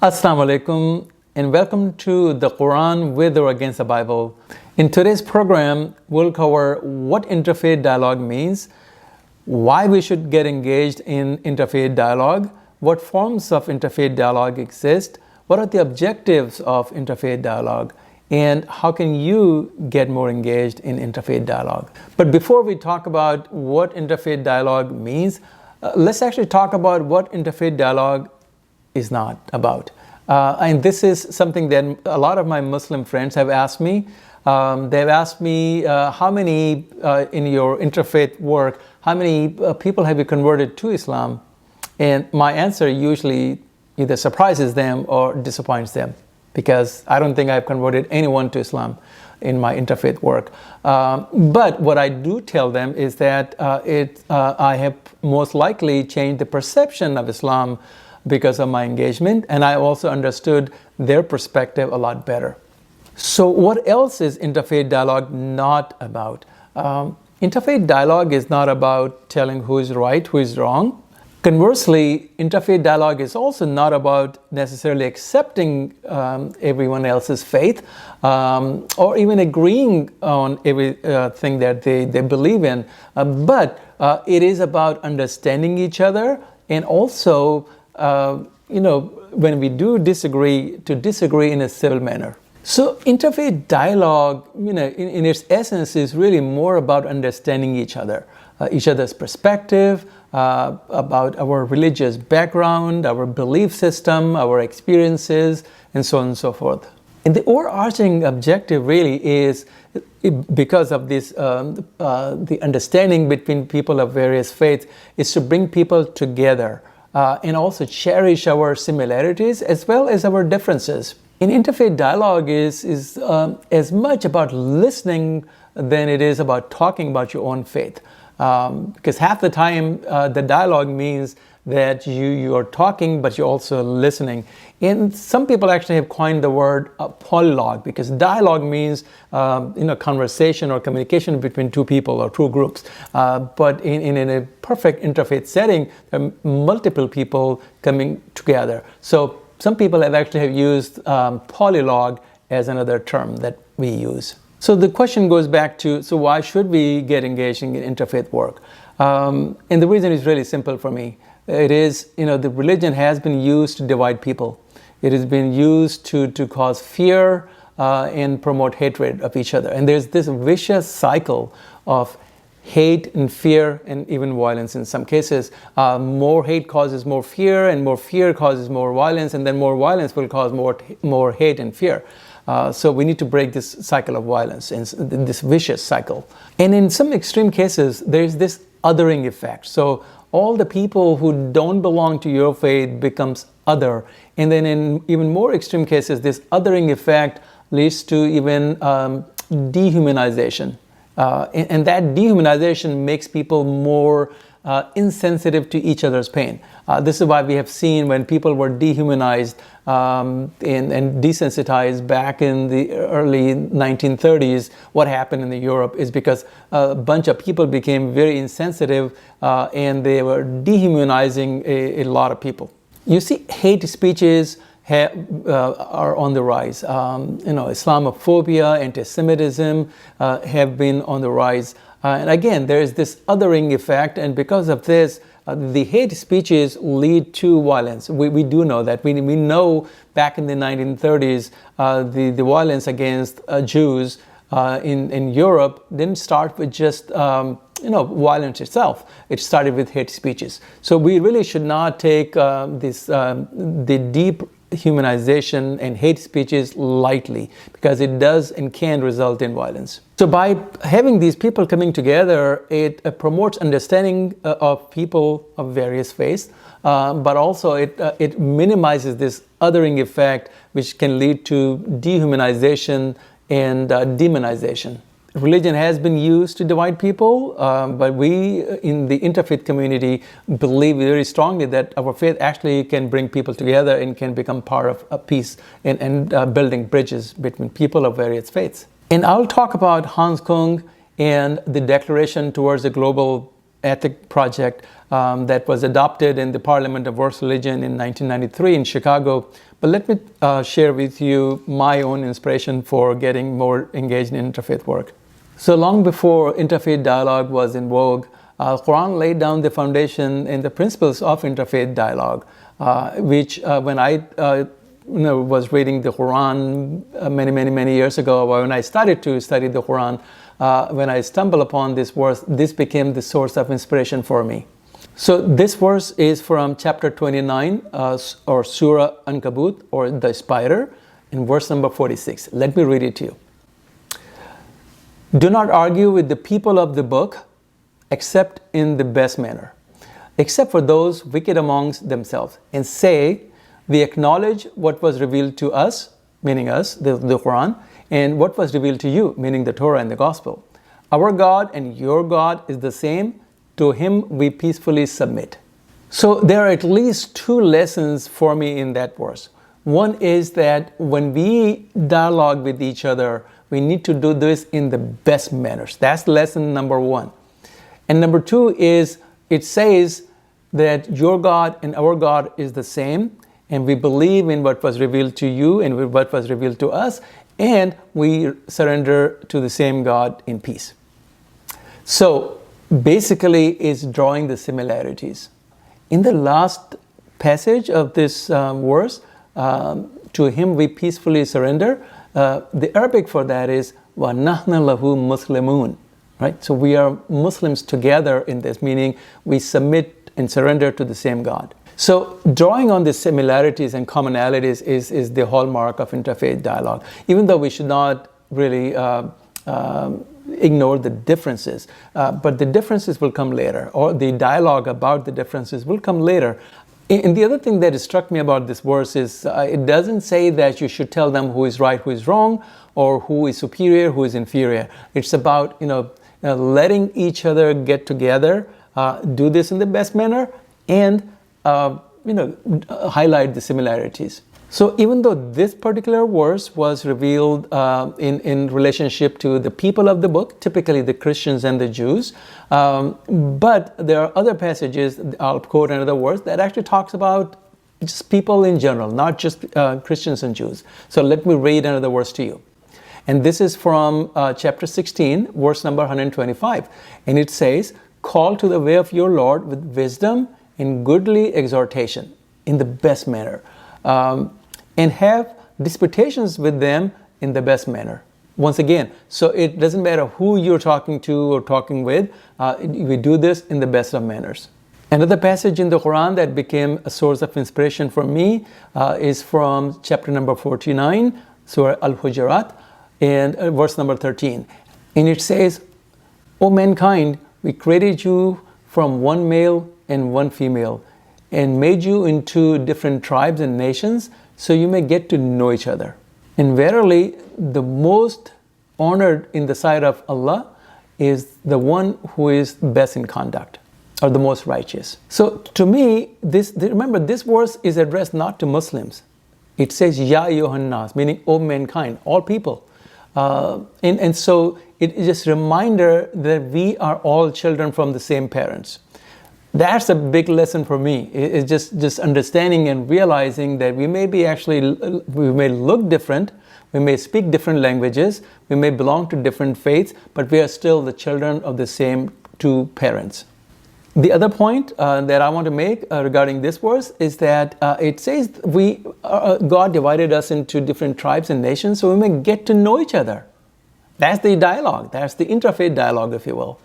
Assalamu alaikum and welcome to the Quran with or against the Bible. In today's program, we'll cover what interfaith dialogue means, why we should get engaged in interfaith dialogue, what forms of interfaith dialogue exist, what are the objectives of interfaith dialogue, and how can you get more engaged in interfaith dialogue. But before we talk about what interfaith dialogue means, let's actually talk about what interfaith dialogue is not about. And this is something that a lot of my Muslim friends have asked me. They've asked me, how many, in your interfaith work, how many people have you converted to Islam? And my answer usually either surprises them or disappoints them, because I don't think I've converted anyone to Islam in my interfaith work. But what I do tell them is that I have most likely changed the perception of Islam because of my engagement, and I also understood their perspective a lot better. So what else is interfaith dialogue not about? Interfaith dialogue is not about telling who is right, who is wrong. Conversely, interfaith dialogue is also not about necessarily accepting everyone else's faith or even agreeing on everything that they believe in, but it is about understanding each other, and also when we do disagree, to disagree in a civil manner. So interfaith dialogue, in its essence, is really more about understanding each other's perspective, about our religious background, our belief system, our experiences, and so on and so forth. And the overarching objective really is, because of this, the understanding between people of various faiths, is to bring people together. And also cherish our similarities as well as our differences. In interfaith dialogue is as much about listening than it is about talking about your own faith. Because half the time the dialogue means that you are talking, but you're also listening. And some people actually have coined the word polylogue, because dialogue means conversation or communication between two people or two groups. But in a perfect interfaith setting, there are multiple people coming together. So some people have actually used polylogue as another term that we use. So the question goes back to, so why should we get engaged in interfaith work? And the reason is really simple for me. It is, the religion has been used to divide people. It has been used to cause fear and promote hatred of each other. And there's this vicious cycle of hate and fear and even violence in some cases. More hate causes more fear, and more fear causes more violence, and then more violence will cause more hate and fear. So we need to break this cycle of violence, and this vicious cycle. And in some extreme cases, there's this othering effect. So all the people who don't belong to your faith becomes other. And then in even more extreme cases, this othering effect leads to even dehumanization. And that dehumanization makes people more insensitive to each other's pain. This is why we have seen when people were dehumanized and desensitized back in the early 1930s, what happened in Europe is because a bunch of people became very insensitive and they were dehumanizing a lot of people. You see, hate speeches are on the rise. Islamophobia, anti-Semitism have been on the rise. And again, there is this othering effect, and because of this, the hate speeches lead to violence. We do know that. We know back in the 1930s, the violence against Jews in Europe didn't start with just violence itself. It started with hate speeches. So we really should not take the deep humanization and hate speeches lightly, because it does and can result in violence. So by having these people coming together, it promotes understanding of people of various faiths, but also it minimizes this othering effect, which can lead to dehumanization and demonization. Religion has been used to divide people, but we in the interfaith community believe very strongly that our faith actually can bring people together and can become part of a peace and building bridges between people of various faiths. And I'll talk about Hans Kung and the Declaration towards a Global ethic project that was adopted in the Parliament of World Religion in 1993 in Chicago. But let me share with you my own inspiration for getting more engaged in interfaith work. So long before interfaith dialogue was in vogue, Qur'an laid down the foundation and the principles of interfaith dialogue, which when I was reading the Qur'an many years ago, when I started to study the Qur'an, when I stumbled upon this verse, this became the source of inspiration for me. So this verse is from chapter 29, or Surah Ankabut, or the spider, in verse number 46. Let me read it to you. Do not argue with the people of the book, except in the best manner, except for those wicked amongst themselves, and say, we acknowledge what was revealed to us, meaning us, the Qur'an, and what was revealed to you, meaning the Torah and the Gospel. Our God and your God is the same. To him we peacefully submit. So there are at least two lessons for me in that verse. One is that when we dialogue with each other, we need to do this in the best manners. That's lesson number one. And number two is, it says that your God and our God is the same, and we believe in what was revealed to you and what was revealed to us, and we surrender to the same God in peace. So basically, it's drawing the similarities. In the last passage of this verse, to him we peacefully surrender, the Arabic for that is وَنَحْنَ لَهُ مُسْلِمُونَ. Right? So we are Muslims together in this, meaning we submit and surrender to the same God. So drawing on the similarities and commonalities is the hallmark of interfaith dialogue, even though we should not really ignore the differences. But the differences will come later, or the dialogue about the differences will come later. And the other thing that struck me about this verse is it doesn't say that you should tell them who is right, who is wrong, or who is superior, who is inferior. It's about letting each other get together, do this in the best manner, and highlight the similarities. So even though this particular verse was revealed in relationship to the people of the book, typically the Christians and the Jews, but there are other passages, I'll quote another verse, that actually talks about just people in general, not just Christians and Jews. So let me read another verse to you. And this is from chapter 16, verse number 125. And it says, call to the way of your Lord with wisdom and goodly exhortation, in the best manner, and have disputations with them in the best manner. Once again, so it doesn't matter who you're talking to or talking with, we do this in the best of manners. Another passage in the Qur'an that became a source of inspiration for me is from chapter number 49, Surah Al-Hujurat, and verse number 13. And it says, O mankind, we created you from one male and one female, and made you into different tribes and nations, so you may get to know each other. And verily, the most honored in the sight of Allah is the one who is best in conduct, or the most righteous. So to me, remember, this verse is addressed not to Muslims. It says, Ya ayyuhan nas, meaning, O mankind, all people. And so it is just a reminder that we are all children from the same parents. That's a big lesson for me. It's just understanding and realizing that we may look different, we may speak different languages, we may belong to different faiths, but we are still the children of the same two parents. The other point that I want to make regarding this verse is that it says God divided us into different tribes and nations, so we may get to know each other. That's the dialogue. That's the interfaith dialogue, if you will.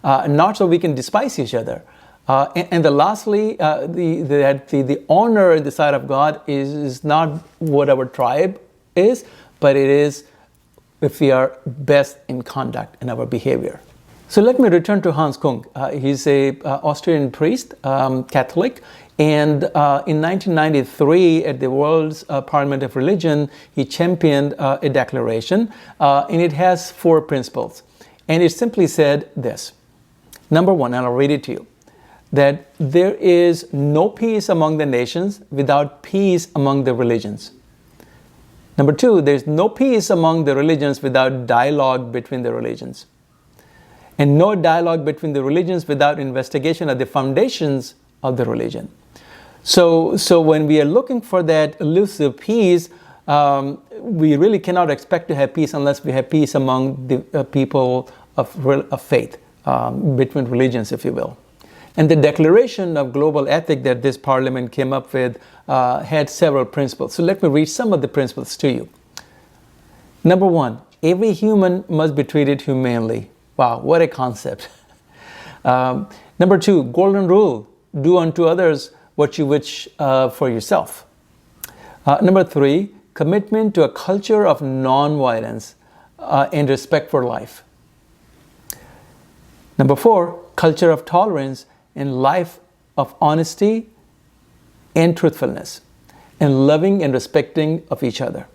Not so we can despise each other. And lastly, the honor in the sight of God is not what our tribe is, but it is if we are best in conduct in our behavior. So let me return to Hans Kung. He's a Austrian priest, Catholic, and in 1993 at the World's Parliament of Religion, he championed a declaration, and it has 4 principles. And it simply said this. Number 1, and I'll read it to you, that there is no peace among the nations without peace among the religions. Number 2, there's no peace among the religions without dialogue between the religions. And no dialogue between the religions without investigation of the foundations of the religion. So when we are looking for that elusive peace, we really cannot expect to have peace unless we have peace among the people of faith, between religions, if you will. And the declaration of global ethic that this parliament came up with had several principles. So let me read some of the principles to you. Number one, every human must be treated humanely. Wow, what a concept. Number two, golden rule, do unto others what you wish for yourself. Number three, commitment to a culture of non-violence and respect for life. Number four, culture of tolerance and life of honesty and truthfulness, and loving and respecting of each other.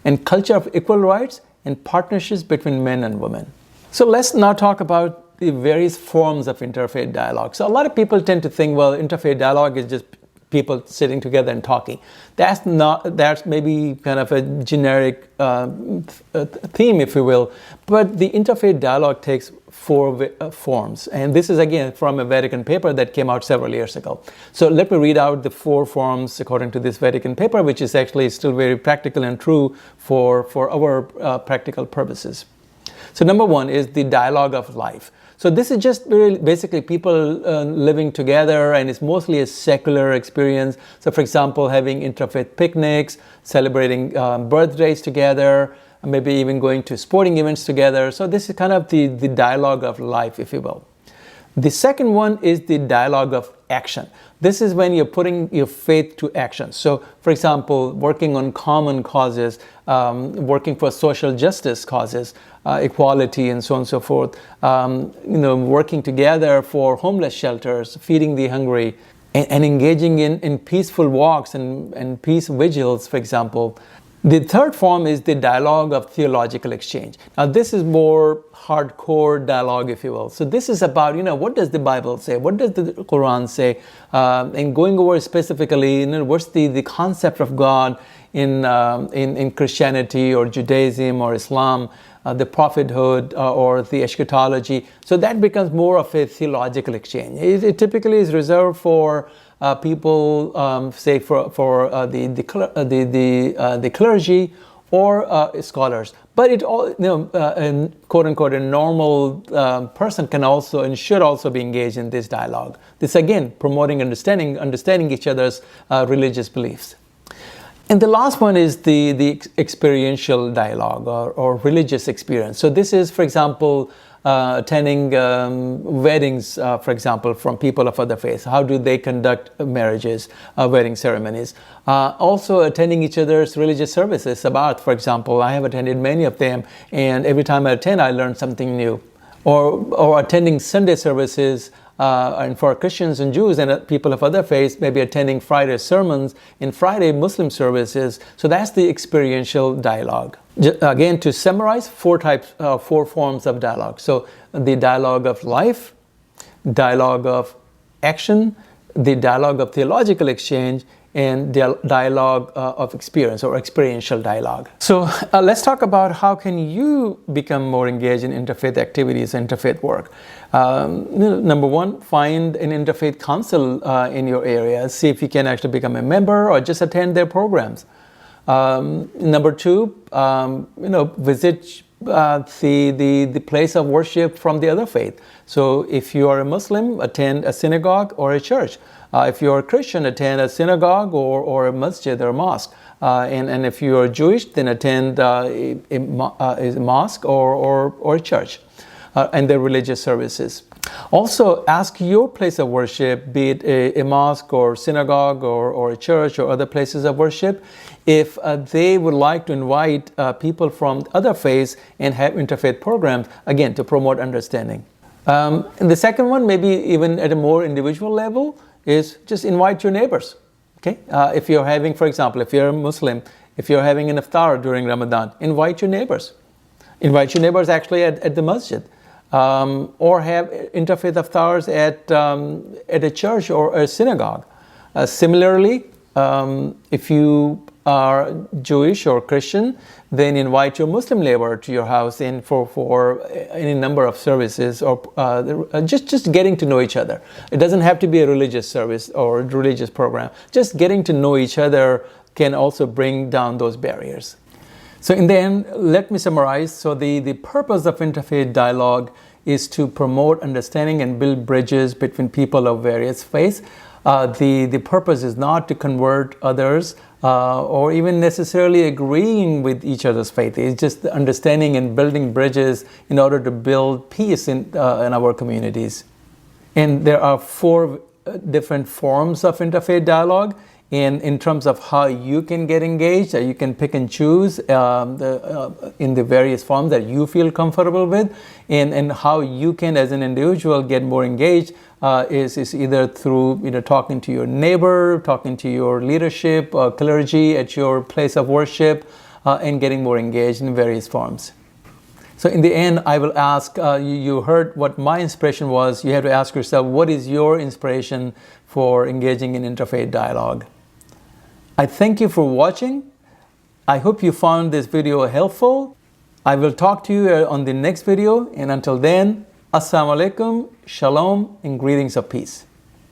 And culture of equal rights and partnerships between men and women. So let's now talk about the various forms of interfaith dialogue. So a lot of people tend to think, well, interfaith dialogue is just people sitting together and talking. That's maybe kind of a generic theme, if you will. But the interfaith dialogue takes four forms. And this is, again, from a Vatican paper that came out several years ago. So let me read out the four forms according to this Vatican paper, which is actually still very practical and true for our practical purposes. So number one is the dialogue of life. So this is just really basically people living together, and it's mostly a secular experience. So for example, having interfaith picnics, celebrating birthdays together, maybe even going to sporting events together. So this is kind of the dialogue of life, if you will. The second one is the dialogue of action. This is when you're putting your faith to action. So, for example, working on common causes, working for social justice causes, equality, and so on and so forth. Working together for homeless shelters, feeding the hungry, and engaging in peaceful walks and peace vigils, for example. The third form is the dialogue of theological exchange. Now, this is more hardcore dialogue, if you will. So this is about, what does the Bible say? What does the Qur'an say? And going over specifically, what's the concept of God in Christianity or Judaism or Islam, the prophethood or the eschatology. So that becomes more of a theological exchange. It typically is reserved for people, say for the clergy or scholars. But it all, quote unquote, a normal person can also and should also be engaged in this dialogue. This again promoting understanding each other's religious beliefs. And the last one is the experiential dialogue or religious experience. So this is, for example, attending weddings, for example, from people of other faiths. How do they conduct marriages, wedding ceremonies? Also attending each other's religious services. Sabbath, for example, I have attended many of them, and every time I attend, I learn something new. Or attending Sunday services, and for Christians and Jews and people of other faiths, maybe attending Friday sermons and Friday Muslim services. So that's the experiential dialogue. Again, to summarize, four forms of dialogue. So the dialogue of life, dialogue of action, the dialogue of theological exchange, and dialogue of experience or experiential dialogue. So let's talk about how can you become more engaged in interfaith activities, interfaith work. Number one, find an interfaith council in your area. See if you can actually become a member or just attend their programs. Number two, visit the place of worship from the other faith. So if you are a Muslim, attend a synagogue or a church. If you're a Christian, attend a synagogue or a masjid or a mosque. And if you are Jewish, then attend a mosque or a church and their religious services. Also, ask your place of worship, be it a mosque or synagogue or a church or other places of worship, if they would like to invite people from other faiths and have interfaith programs, again, to promote understanding. And the second one, maybe even at a more individual level, is just invite your neighbors. Okay, if you're having, for example, if you're a Muslim, if you're having an iftar during Ramadan, invite your neighbors. Invite your neighbors actually at the masjid. Or have interfaith iftars at a church or a synagogue. Similarly, if you are Jewish or Christian, then invite your Muslim neighbor to your house in for any number of services, or just getting to know each other. It doesn't have to be a religious service or a religious program. Just getting to know each other can also bring down those barriers. So in the end, let me summarize. So the purpose of interfaith dialogue is to promote understanding and build bridges between people of various faiths. The purpose is not to convert others or even necessarily agreeing with each other's faith. It's just understanding and building bridges in order to build peace in our communities. And there are 4 different forms of interfaith dialogue. In terms of how you can get engaged, you can pick and choose in the various forms that you feel comfortable with, and how you can, as an individual, get more engaged is either through talking to your neighbor, talking to your leadership, clergy at your place of worship, and getting more engaged in various forms. So in the end, I will ask, you heard what my inspiration was. You have to ask yourself, what is your inspiration for engaging in interfaith dialogue? I thank you for watching. I hope you found this video helpful. I will talk to you on the next video, and until then, Assalamu alaikum, shalom, and greetings of peace.